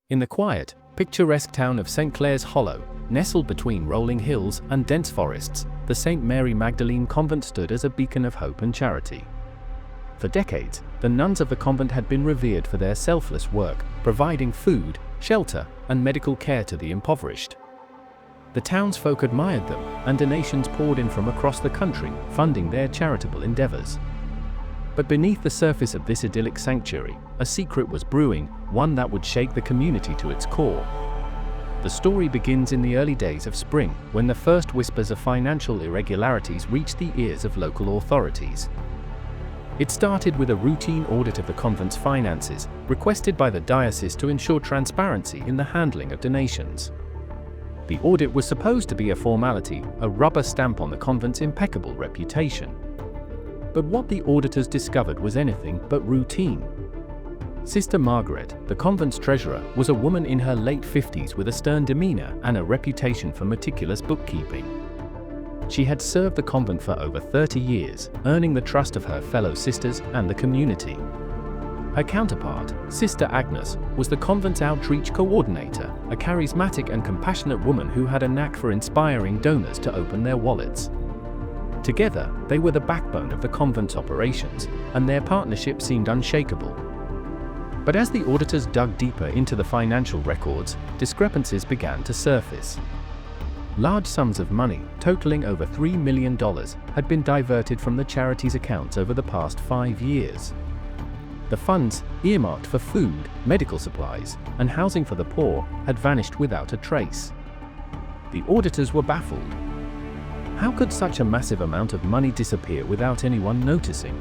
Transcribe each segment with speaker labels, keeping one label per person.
Speaker 1: In the quiet, picturesque town of St. Clair's Hollow, nestled between rolling hills and dense forests, the St. Mary Magdalene Convent stood as a beacon of hope and charity. For decades, the nuns of the convent had been revered for their selfless work, providing food, shelter, and medical care to the impoverished. The townsfolk admired them, and donations poured in from across the country, funding their charitable endeavors. But beneath the surface of this idyllic sanctuary, a secret was brewing, one that would shake the community to its core. The story begins in the early days of spring, when the first whispers of financial irregularities reached the ears of local authorities. It started with a routine audit of the convent's finances, requested by the diocese to ensure transparency in the handling of donations. The audit was supposed to be a formality, a rubber stamp on the convent's impeccable reputation. But what the auditors discovered was anything but routine. Sister Margaret, the convent's treasurer, was a woman in her late 50s with a stern demeanor and a reputation for meticulous bookkeeping. She had served the convent for over 30 years, earning the trust of her fellow sisters and the community. Her counterpart, Sister Agnes, was the convent's outreach coordinator, a charismatic and compassionate woman who had a knack for inspiring donors to open their wallets. Together, they were the backbone of the convent's operations, and their partnership seemed unshakable. But as the auditors dug deeper into the financial records, discrepancies began to surface. Large sums of money, totaling over $3 million, had been diverted from the charity's accounts over the past 5 years. The funds, earmarked for food, medical supplies, and housing for the poor, had vanished without a trace. The auditors were baffled. How could such a massive amount of money disappear without anyone noticing?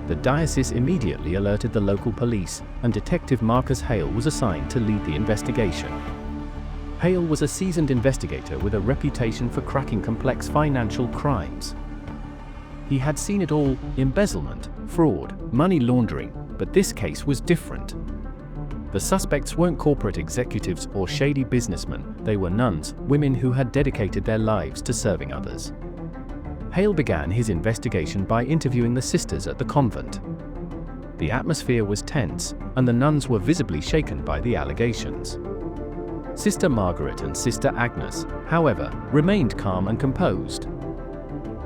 Speaker 1: The diocese immediately alerted the local police, and Detective Marcus Hale was assigned to lead the investigation. Hale was a seasoned investigator with a reputation for cracking complex financial crimes. He had seen it all: embezzlement, fraud, money laundering, but this case was different. The suspects weren't corporate executives or shady businessmen, they were nuns, women who had dedicated their lives to serving others. Hale began his investigation by interviewing the sisters at the convent. The atmosphere was tense, and the nuns were visibly shaken by the allegations. Sister Margaret and Sister Agnes, however, remained calm and composed.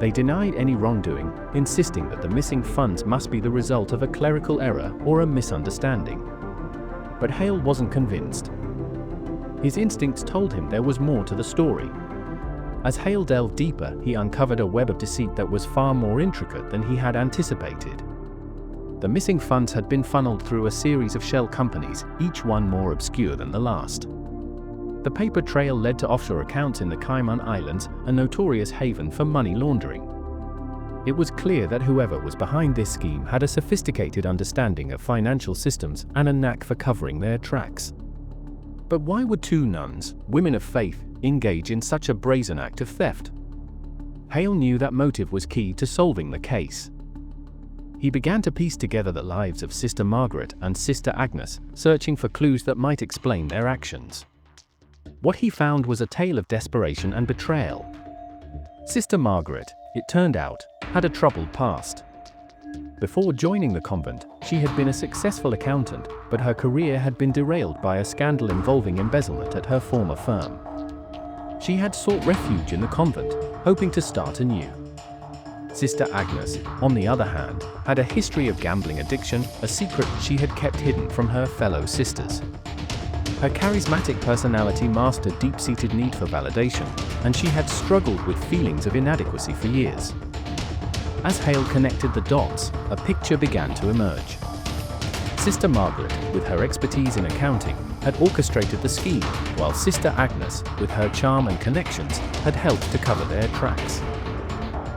Speaker 1: They denied any wrongdoing, insisting that the missing funds must be the result of a clerical error or a misunderstanding. But Hale wasn't convinced. His instincts told him there was more to the story. As Hale delved deeper, he uncovered a web of deceit that was far more intricate than he had anticipated. The missing funds had been funneled through a series of shell companies, each one more obscure than the last. The paper trail led to offshore accounts in the Cayman Islands, a notorious haven for money laundering. It was clear that whoever was behind this scheme had a sophisticated understanding of financial systems and a knack for covering their tracks. But why would two nuns, women of faith, engage in such a brazen act of theft? Hale knew that motive was key to solving the case. He began to piece together the lives of Sister Margaret and Sister Agnes, searching for clues that might explain their actions. What he found was a tale of desperation and betrayal. Sister Margaret, it turned out, had a troubled past. Before joining the convent, she had been a successful accountant, but her career had been derailed by a scandal involving embezzlement at her former firm. She had sought refuge in the convent, hoping to start anew. Sister Agnes, on the other hand, had a history of gambling addiction, a secret she had kept hidden from her fellow sisters. Her charismatic personality masked a deep-seated need for validation, and she had struggled with feelings of inadequacy for years. As Hale connected the dots, a picture began to emerge. Sister Margaret, with her expertise in accounting, had orchestrated the scheme, while Sister Agnes, with her charm and connections, had helped to cover their tracks.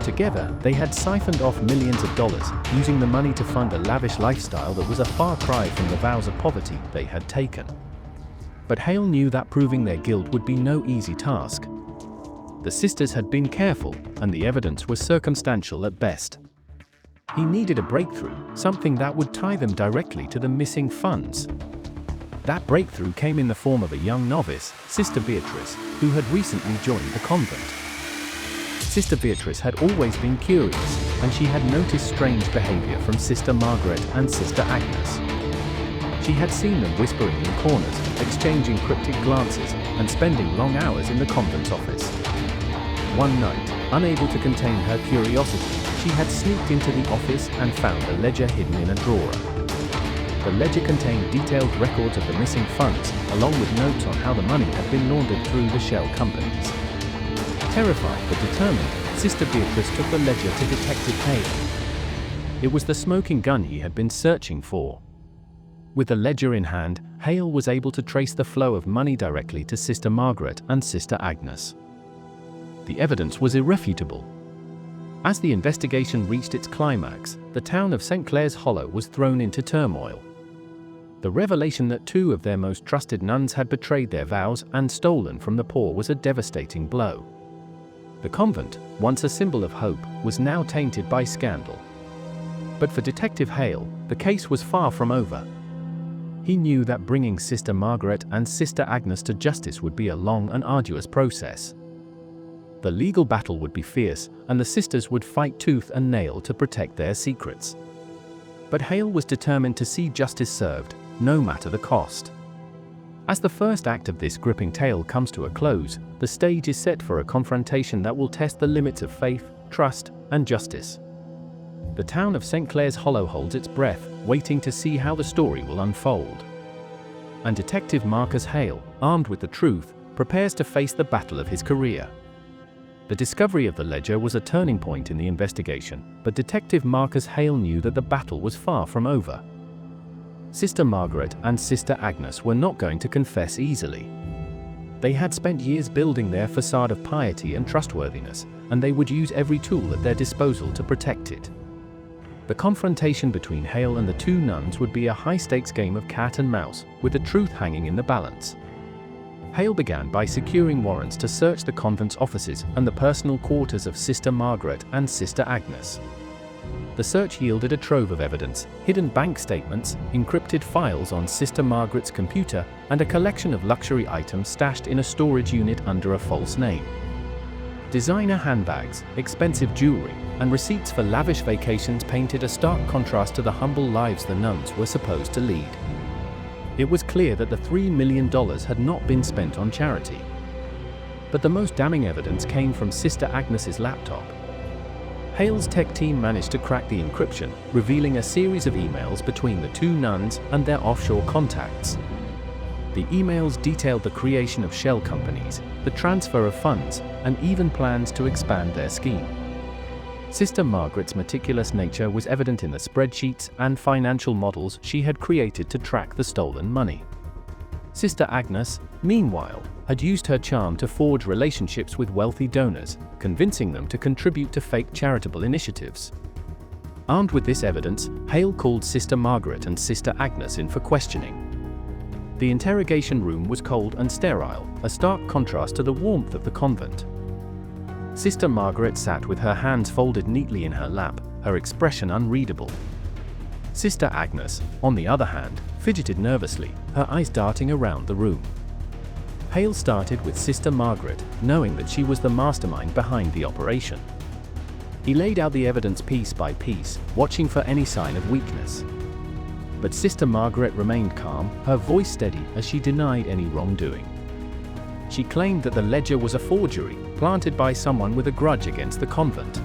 Speaker 1: Together, they had siphoned off millions of dollars, using the money to fund a lavish lifestyle that was a far cry from the vows of poverty they had taken. But Hale knew that proving their guilt would be no easy task. The sisters had been careful, and the evidence was circumstantial at best. He needed a breakthrough, something that would tie them directly to the missing funds. That breakthrough came in the form of a young novice, Sister Beatrice, who had recently joined the convent. Sister Beatrice had always been curious, and she had noticed strange behavior from Sister Margaret and Sister Agnes. She had seen them whispering in corners, exchanging cryptic glances, and spending long hours in the convent's office. One night, unable to contain her curiosity, she had sneaked into the office and found a ledger hidden in a drawer. The ledger contained detailed records of the missing funds, along with notes on how the money had been laundered through the shell companies. Terrified but determined, Sister Beatrice took the ledger to Detective Hale. It was the smoking gun he had been searching for. With the ledger in hand, Hale was able to trace the flow of money directly to Sister Margaret and Sister Agnes. The evidence was irrefutable. As the investigation reached its climax, the town of St. Clair's Hollow was thrown into turmoil. The revelation that two of their most trusted nuns had betrayed their vows and stolen from the poor was a devastating blow. The convent, once a symbol of hope, was now tainted by scandal. But for Detective Hale, the case was far from over. He knew that bringing Sister Margaret and Sister Agnes to justice would be a long and arduous process. The legal battle would be fierce, and the sisters would fight tooth and nail to protect their secrets. But Hale was determined to see justice served, no matter the cost. As the first act of this gripping tale comes to a close, the stage is set for a confrontation that will test the limits of faith, trust, and justice. The town of St. Clair's Hollow holds its breath, waiting to see how the story will unfold. And Detective Marcus Hale, armed with the truth, prepares to face the battle of his career. The discovery of the ledger was a turning point in the investigation, but Detective Marcus Hale knew that the battle was far from over. Sister Margaret and Sister Agnes were not going to confess easily. They had spent years building their facade of piety and trustworthiness, and they would use every tool at their disposal to protect it. The confrontation between Hale and the two nuns would be a high-stakes game of cat and mouse, with the truth hanging in the balance. Hale began by securing warrants to search the convent's offices and the personal quarters of Sister Margaret and Sister Agnes. The search yielded a trove of evidence, hidden bank statements, encrypted files on Sister Margaret's computer, and a collection of luxury items stashed in a storage unit under a false name. Designer handbags, expensive jewelry, and receipts for lavish vacations painted a stark contrast to the humble lives the nuns were supposed to lead. It was clear that the $3 million had not been spent on charity. But the most damning evidence came from Sister Agnes's laptop. Hale's tech team managed to crack the encryption, revealing a series of emails between the two nuns and their offshore contacts. The emails detailed the creation of shell companies, the transfer of funds, and even plans to expand their scheme. Sister Margaret's meticulous nature was evident in the spreadsheets and financial models she had created to track the stolen money. Sister Agnes, meanwhile, had used her charm to forge relationships with wealthy donors, convincing them to contribute to fake charitable initiatives. Armed with this evidence, Hale called Sister Margaret and Sister Agnes in for questioning. The interrogation room was cold and sterile, a stark contrast to the warmth of the convent. Sister Margaret sat with her hands folded neatly in her lap, her expression unreadable. Sister Agnes, on the other hand, fidgeted nervously, her eyes darting around the room. Hale started with Sister Margaret, knowing that she was the mastermind behind the operation. He laid out the evidence piece by piece, watching for any sign of weakness. But Sister Margaret remained calm, her voice steady as she denied any wrongdoing. She claimed that the ledger was a forgery, planted by someone with a grudge against the convent.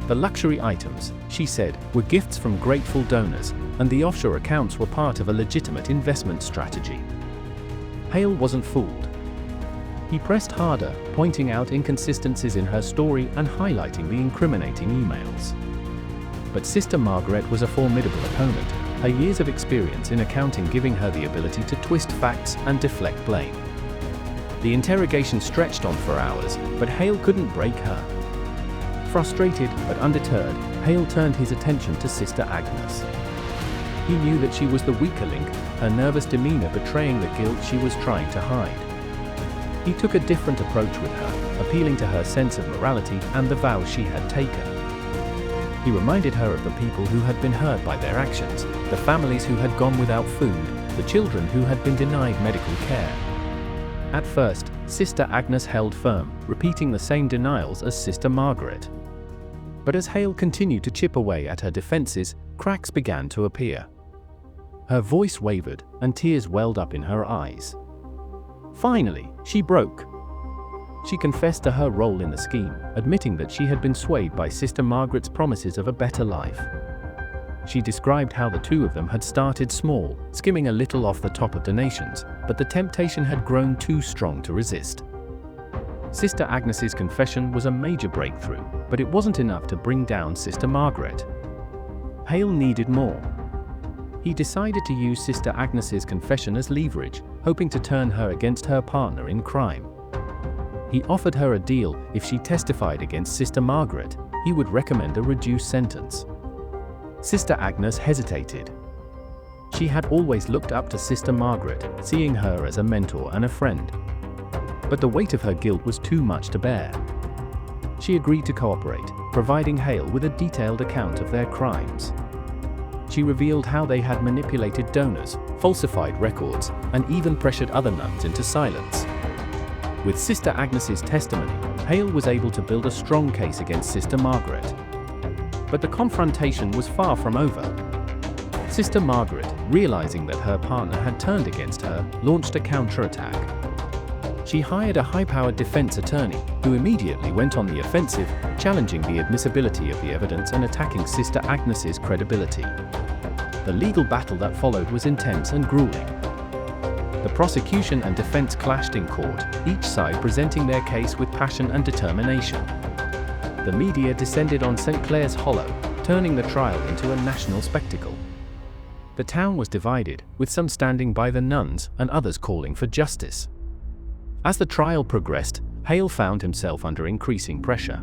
Speaker 1: The luxury items, she said, were gifts from grateful donors, and the offshore accounts were part of a legitimate investment strategy. Hale wasn't fooled. He pressed harder, pointing out inconsistencies in her story and highlighting the incriminating emails. But Sister Margaret was a formidable opponent, her years of experience in accounting giving her the ability to twist facts and deflect blame. The interrogation stretched on for hours, but Hale couldn't break her. Frustrated but undeterred, Hale turned his attention to Sister Agnes. He knew that she was the weaker link, her nervous demeanor betraying the guilt she was trying to hide. He took a different approach with her, appealing to her sense of morality and the vows she had taken. He reminded her of the people who had been hurt by their actions, the families who had gone without food, the children who had been denied medical care. At first, Sister Agnes held firm, repeating the same denials as Sister Margaret. But as Hale continued to chip away at her defenses, cracks began to appear. Her voice wavered, and tears welled up in her eyes. Finally, she broke. She confessed to her role in the scheme, admitting that she had been swayed by Sister Margaret's promises of a better life. She described how the two of them had started small, skimming a little off the top of donations, but the temptation had grown too strong to resist. Sister Agnes's confession was a major breakthrough, but it wasn't enough to bring down Sister Margaret. Hale needed more. He decided to use Sister Agnes's confession as leverage, hoping to turn her against her partner in crime. He offered her a deal: if she testified against Sister Margaret, he would recommend a reduced sentence. Sister Agnes hesitated. She had always looked up to Sister Margaret, seeing her as a mentor and a friend. But the weight of her guilt was too much to bear. She agreed to cooperate, providing Hale with a detailed account of their crimes. She revealed how they had manipulated donors, falsified records, and even pressured other nuns into silence. With Sister Agnes's testimony, Hale was able to build a strong case against Sister Margaret. But the confrontation was far from over. Sister Margaret, realizing that her partner had turned against her, launched a counterattack. She hired a high-powered defense attorney, who immediately went on the offensive, challenging the admissibility of the evidence and attacking Sister Agnes's credibility. The legal battle that followed was intense and grueling. The prosecution and defense clashed in court, each side presenting their case with passion and determination. The media descended on St. Clair's Hollow, turning the trial into a national spectacle. The town was divided, with some standing by the nuns and others calling for justice. As the trial progressed, Hale found himself under increasing pressure.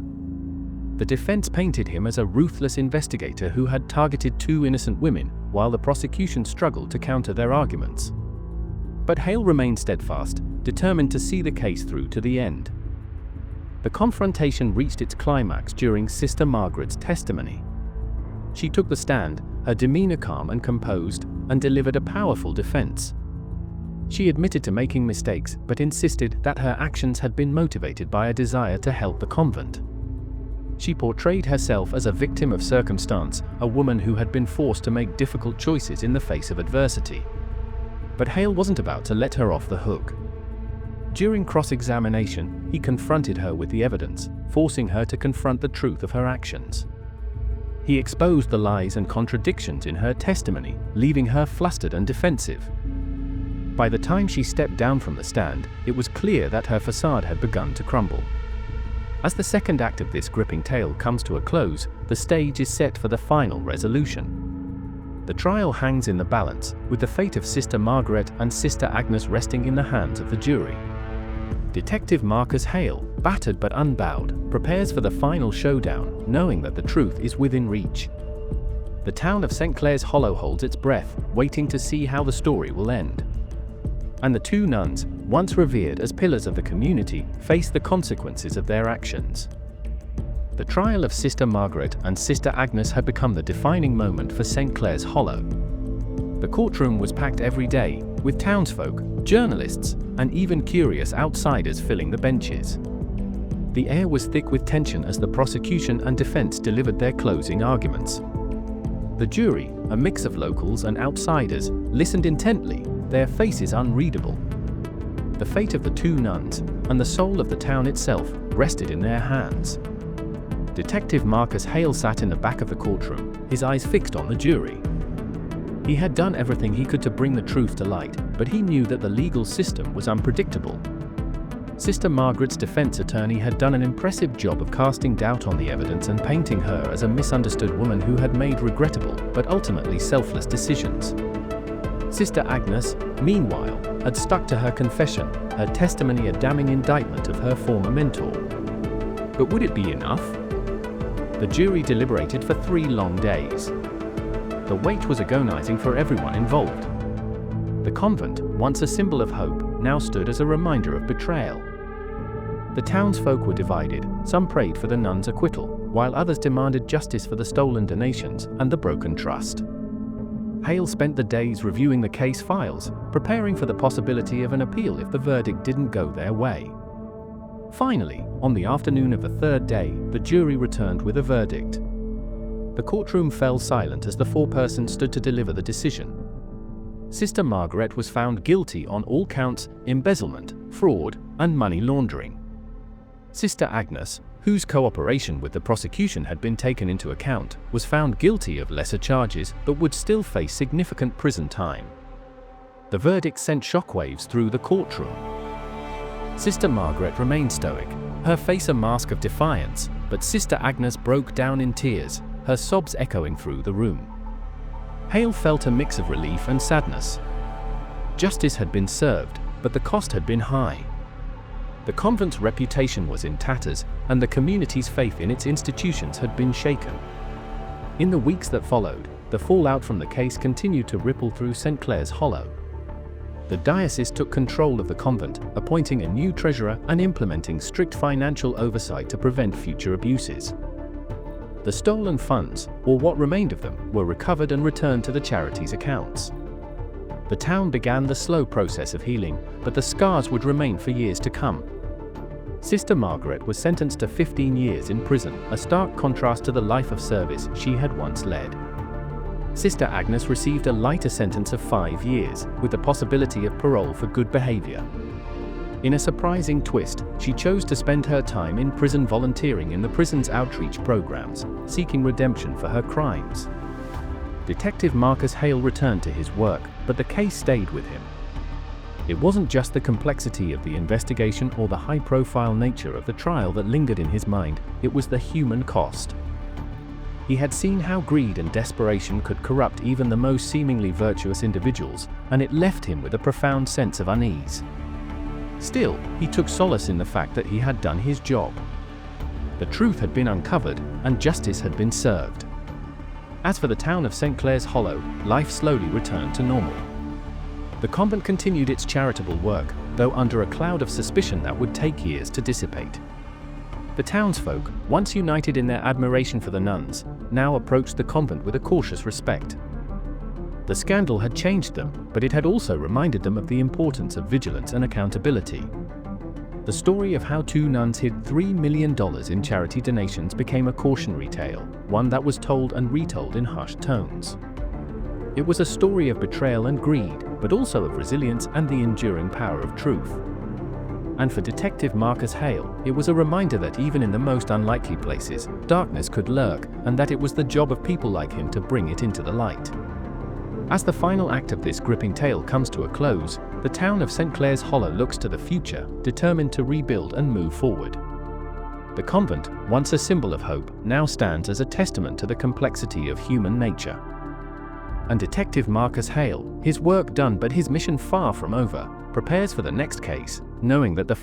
Speaker 1: The defense painted him as a ruthless investigator who had targeted two innocent women, while the prosecution struggled to counter their arguments. But Hale remained steadfast, determined to see the case through to the end. The confrontation reached its climax during Sister Margaret's testimony. She took the stand, her demeanor calm and composed, and delivered a powerful defense. She admitted to making mistakes, but insisted that her actions had been motivated by a desire to help the convent. She portrayed herself as a victim of circumstance, a woman who had been forced to make difficult choices in the face of adversity. But Hale wasn't about to let her off the hook. During cross-examination, he confronted her with the evidence, forcing her to confront the truth of her actions. He exposed the lies and contradictions in her testimony, leaving her flustered and defensive. By the time she stepped down from the stand, it was clear that her facade had begun to crumble. As the second act of this gripping tale comes to a close, the stage is set for the final resolution. The trial hangs in the balance, with the fate of Sister Margaret and Sister Agnes resting in the hands of the jury. Detective Marcus Hale, battered but unbowed, prepares for the final showdown, knowing that the truth is within reach. The town of St. Clair's Hollow holds its breath, waiting to see how the story will end. And the two nuns, once revered as pillars of the community, face the consequences of their actions. The trial of Sister Margaret and Sister Agnes had become the defining moment for St. Clair's Hollow. The courtroom was packed every day, with townsfolk, journalists, and even curious outsiders filling the benches. The air was thick with tension as the prosecution and defense delivered their closing arguments. The jury, a mix of locals and outsiders, listened intently, their faces unreadable. The fate of the two nuns, and the soul of the town itself, rested in their hands. Detective Marcus Hale sat in the back of the courtroom, his eyes fixed on the jury. He had done everything he could to bring the truth to light, but he knew that the legal system was unpredictable. Sister Margaret's defense attorney had done an impressive job of casting doubt on the evidence and painting her as a misunderstood woman who had made regrettable, but ultimately selfless decisions. Sister Agnes, meanwhile, had stuck to her confession, her testimony a damning indictment of her former mentor. But would it be enough? The jury deliberated for 3 long days. The wait was agonizing for everyone involved. The convent, once a symbol of hope, now stood as a reminder of betrayal. The townsfolk were divided, some prayed for the nuns' acquittal, while others demanded justice for the stolen donations and the broken trust. Hale spent the days reviewing the case files, preparing for the possibility of an appeal if the verdict didn't go their way. Finally, on the afternoon of the 3rd day, the jury returned with a verdict. The courtroom fell silent as the foreperson stood to deliver the decision. Sister Margaret was found guilty on all counts: embezzlement, fraud, and money laundering. Sister Agnes, whose cooperation with the prosecution had been taken into account, was found guilty of lesser charges but would still face significant prison time. The verdict sent shockwaves through the courtroom. Sister Margaret remained stoic, her face a mask of defiance, but Sister Agnes broke down in tears, her sobs echoing through the room. Hale felt a mix of relief and sadness. Justice had been served, but the cost had been high. The convent's reputation was in tatters, and the community's faith in its institutions had been shaken. In the weeks that followed, the fallout from the case continued to ripple through St. Clair's Hollow. The diocese took control of the convent, appointing a new treasurer and implementing strict financial oversight to prevent future abuses. The stolen funds, or what remained of them, were recovered and returned to the charity's accounts. The town began the slow process of healing, but the scars would remain for years to come. Sister Margaret was sentenced to 15 years in prison, a stark contrast to the life of service she had once led. Sister Agnes received a lighter sentence of 5 years, with the possibility of parole for good behavior. In a surprising twist, she chose to spend her time in prison volunteering in the prison's outreach programs, seeking redemption for her crimes. Detective Marcus Hale returned to his work, but the case stayed with him. It wasn't just the complexity of the investigation or the high-profile nature of the trial that lingered in his mind, it was the human cost. He had seen how greed and desperation could corrupt even the most seemingly virtuous individuals, and it left him with a profound sense of unease. Still, he took solace in the fact that he had done his job. The truth had been uncovered, and justice had been served. As for the town of St. Clair's Hollow, life slowly returned to normal. The convent continued its charitable work, though under a cloud of suspicion that would take years to dissipate. The townsfolk, once united in their admiration for the nuns, now approached the convent with a cautious respect. The scandal had changed them, but it had also reminded them of the importance of vigilance and accountability. The story of how 2 nuns hid $3 million in charity donations became a cautionary tale, one that was told and retold in hushed tones. It was a story of betrayal and greed, but also of resilience and the enduring power of truth. And for Detective Marcus Hale, it was a reminder that even in the most unlikely places, darkness could lurk, and that it was the job of people like him to bring it into the light. As the final act of this gripping tale comes to a close, the town of St. Clair's Hollow looks to the future, determined to rebuild and move forward. The convent, once a symbol of hope, now stands as a testament to the complexity of human nature. And Detective Marcus Hale, his work done but his mission far from over, prepares for the next case, knowing that the